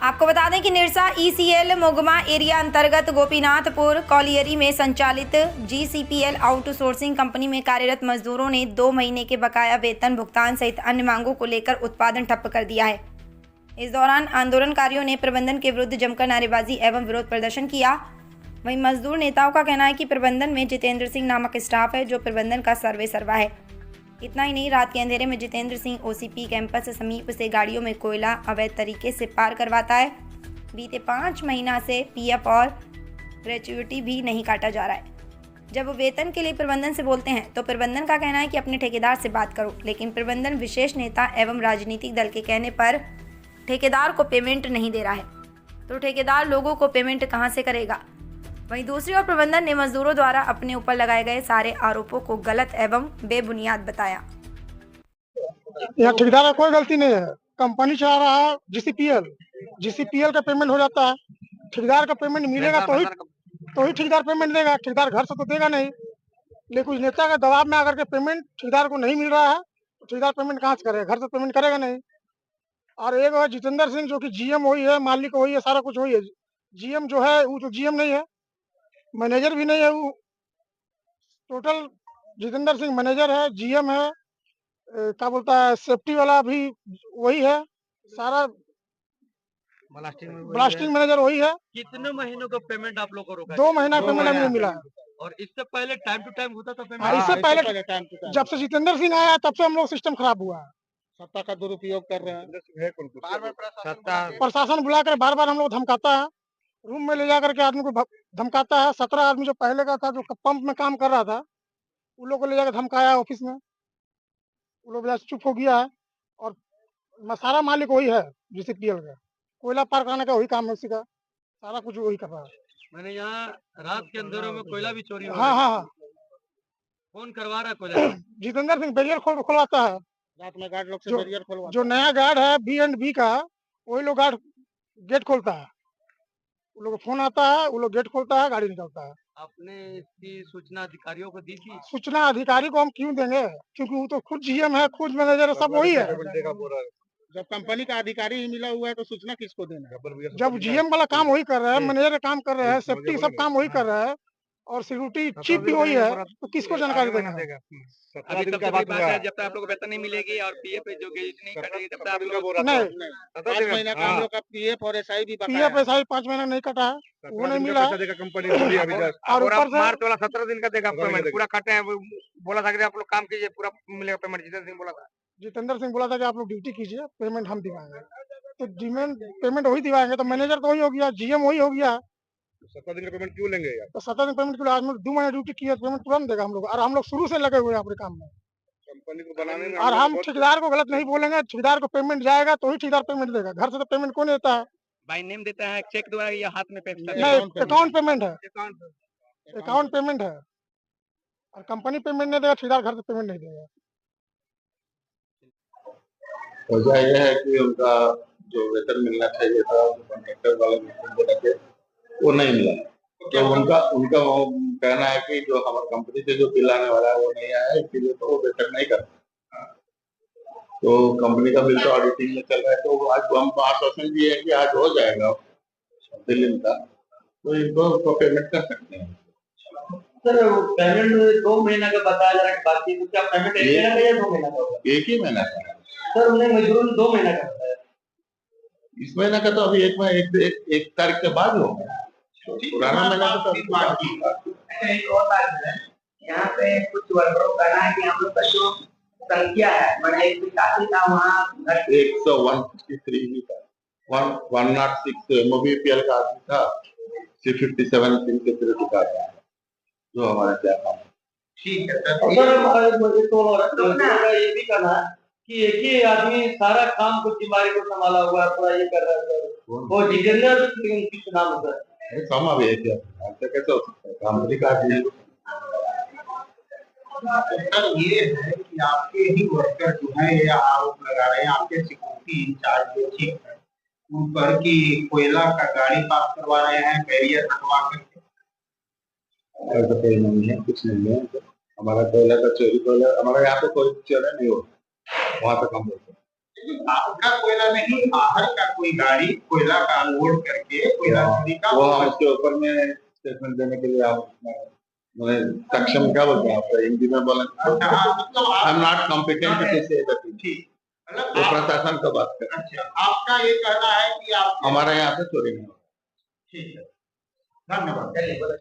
आपको बता दें कि निरसा ईसीएल मोगमा एरिया अंतर्गत गोपीनाथपुर कॉलियरी में संचालित जीसीपीएल आउटसोर्सिंग कंपनी में कार्यरत मजदूरों ने 2 महीने के बकाया वेतन भुगतान सहित अन्य मांगों को लेकर उत्पादन ठप्प कर दिया है। इस दौरान आंदोलनकारियों ने प्रबंधन के विरुद्ध जमकर नारेबाजी एवं विरोध प्रदर्शन किया। वहीं मजदूर नेताओं का कहना है कि प्रबंधन में जितेंद्र सिंह नामक स्टाफ है जो प्रबंधन का सर्वे सर्वा है। इतना ही नहीं, रात के अंधेरे में जितेंद्र सिंह ओसीपी कैंपस समीप से गाड़ियों में कोयला अवैध तरीके से पार करवाता है। बीते 5 महीना से पीएफ और ग्रेच्युटी भी नहीं काटा जा रहा है। जब वो वेतन के लिए प्रबंधन से बोलते हैं तो प्रबंधन का कहना है कि अपने ठेकेदार से बात करो, लेकिन प्रबंधन विशेष नेता एवं राजनीतिक दल के कहने पर ठेकेदार को पेमेंट नहीं दे रहा है, तो ठेकेदार लोगों को पेमेंट कहां से करेगा। वहीं दूसरी ओर प्रबंधन ने मजदूरों द्वारा अपने ऊपर लगाए गए सारे आरोपों को गलत एवं बेबुनियाद बताया। यहाँ ठेकेदार का कोई गलती नहीं है, कंपनी चला रहा है जीसीपीएल का पेमेंट हो जाता है। ठेकेदार का पेमेंट मिलेगा तो ही ठेकेदार पेमेंट देगा, ठेकेदार घर से तो देगा नहीं। लेकिन कुछ नेता के दबाव में आकर के पेमेंट ठेकेदार को नहीं मिल रहा है तो ठेकेदार पेमेंट कहाँ से करेगा, घर से पेमेंट करेगा नहीं। और एक है जितेंद्र सिंह जो कि जीएम वही है, मालिक वही है, सारा कुछ वही है। जीएम जो है वो तो जीएम नहीं है, मैनेजर भी नहीं है, वो टोटल जितेंद्र सिंह मैनेजर है, जीएम है, क्या बोलता है सेफ्टी वाला भी वही है, सारा ब्लास्टिंग मैनेजर वही है। कितने महीनों का पेमेंट आप लोग को रोका? 2 महीना पेमेंट अभी मिला है। और इससे पहले टाइम टू टाइम होता था पेमेंट? इससे पहले जब से जितेंद्र सिंह आया तब से हम लोग सिस्टम खराब हुआ है। सत्ता का दुरुपयोग कर रहे हैं। प्रशासन बुला कर बार बार हम लोग धमकाता है, रूम में ले जाकर के आदमी को धमकाता है। 17 आदमी जो पहले का था जो पंप में काम कर रहा था उन लोग को ले जाकर धमकाया ऑफिस में, वो लोग चुप हो गया है। और सारा मालिक वही है जीसीपीएल का, कोयला पार कराने का वही काम है, उसी का सारा कुछ वही कर रहा है। मैंने यहाँ रात के अंधेरों में कोयला भी चोरी हो हाँ। कौन करवा रहा है कोयला? जितेंद्र सिंह बैरियर खुलवाता है। रात में गार्ड लोग से बैरियर खुलवाता है। जो नया गार्ड है बी का, वही लोग गार्ड गेट खोलता है। वो लोग फोन आता है, वो लोग गेट खोलता है, गाड़ी निकलता है। आपने इसकी सूचना अधिकारियों को दी थी? सूचना अधिकारी को हम क्यों देंगे, क्योंकि वो तो खुद जीएम है, खुद मैनेजर है, सब वही है। जब कंपनी का अधिकारी ही मिला हुआ है तो सूचना किसको देना है? जब जीएम वाला काम वही कर रहा है, मैनेजर का काम कर रहा है, सेफ्टी सब काम वही कर रहा है और सिक्योरिटी चीफ भी वही है, तो किसको जानकारी देना है? अभी तक बात है जब तक आप लोग को वेतन नहीं मिलेगी और पीएफ जो ग्रेजुएट नहीं कटेगी तब तक आप लोग नहीं। 5 महीना का हम लोग का पीएफ और एसआई भी बकाया पीएफ एसआई 5 महीना नहीं कटा है, वो नहीं मिला। और मार्च वाला 17 दिन का देगा पेमेंट पूरा कटे हैं। बोला था कि आप लोग काम कीजिए पूरा मिलेगा पेमेंट। जितेंद्र सिंह बोला था कि आप लोग ड्यूटी कीजिए, पेमेंट हम दिवाएंगे। तो पेमेंट वही दिवाएंगे, तो मैनेजर तो वही हो गया, जीएम वही हो गया। 17 दिन का पेमेंट क्यों लेंगे यार? तो 17 दिन पेमेंट के लिए आज 2 महीने ड्यूटी किया, पेमेंट तुरंत देगा हम लोग। और हम लोग शुरू से लगे हुए हैं अपने काम में, कंपनी को बनाने में। और हम ठेकेदार को गलत नहीं बोलेंगे, ठेकेदार को पेमेंट जाएगा तो ही ठेकेदार पेमेंट देगा। घर से तो पेमेंट कौन देता है? बाय नेम देता है, चेक द्वारा या हाथ में पेमेंट? नहीं, अकाउंट पेमेंट है, अकाउंट पेमेंट है। और कंपनी पेमेंट नहीं देगा, ठेकेदार घर से पेमेंट नहीं देगा। वजह यह है कि उनका जो वेतन मिलना चाहिए था, कॉन्ट्रैक्टर वाला वेतन देना चाहिए, वो नहीं मिला। तो उनका वो कहना है कि जो हमारी कंपनी से जो बिल आने वाला है वो नहीं आया, इसलिए तो वो वेतन नहीं करता। तो कंपनी का बिल तो ऑडिटिंग में चल रहा है, तो आज हम आश्वासन दिए है कि आज हो जाएगा बिल इनका, तो इनको पेमेंट कर सकते हैं। सर पेमेंट 2 महीना का बताया जा रहा है, बाकी तो क्या पेमेंट 1 महीना का या 2 महीना का? 1 ही महीना का। सर उन्हें मजदूरों ने 2 महीना का बताया। इस महीना का तो अभी 1 तारीख के बाद होगा, पुराना महीना तो एक और बात है, यहाँ पे कुछ वर्करों का कहना है कि हम लोग का जो संख्या है, मैंने एक काफी था वहाँ 163 ही था, 106 एमओबीपीएल का आदमी था, 657 सिक्योरिटी का था जो हमारे क्या काम। ठीक है सर। मुझे तो ये भी कहना है कि एक ही आदमी सारा काम को जिम्मेदारी को संभाला हुआ है, पूरा ये कर रहा है सर, वो जितेंद्र किस नाम है? काम अभी है क्या, कैसे हो सकता है? कंपनी का आदमी है। ये है कि आपके ही वर्कर जो है ये आरोप लगा रहे हैं, आपके सिक्योरिटी इंचार्ज जो चीफ है उन पर कि कोयला का गाड़ी पास करवा रहे हैं, बैरियर हटवा करके। ऐसा कोई नहीं है, कुछ नहीं है। हमारा कोयला का चोरी, कोयला हमारा यहाँ पे कोई चोरी नहीं हो, वहाँ तक हम बोलते हैं। आपका कोयला नहीं, बाहर का कोई गाड़ी कोयला का अनलोड करके कोयला चोरी का वो हम उसके ऊपर में स्टेटमेंट देने के लिए आप मैं सक्षम क्या बोलते हैं आपका हिंदी में बोले अच्छा, हाँ, मतलब आई एम आप not competent to say that ठीक, मतलब वो आप, प्रशासन का बात करें। अच्छा, आपका ये कहना है कि आप हमारे यहाँ से चोरी नहीं होता। ठीक है, धन्यवाद।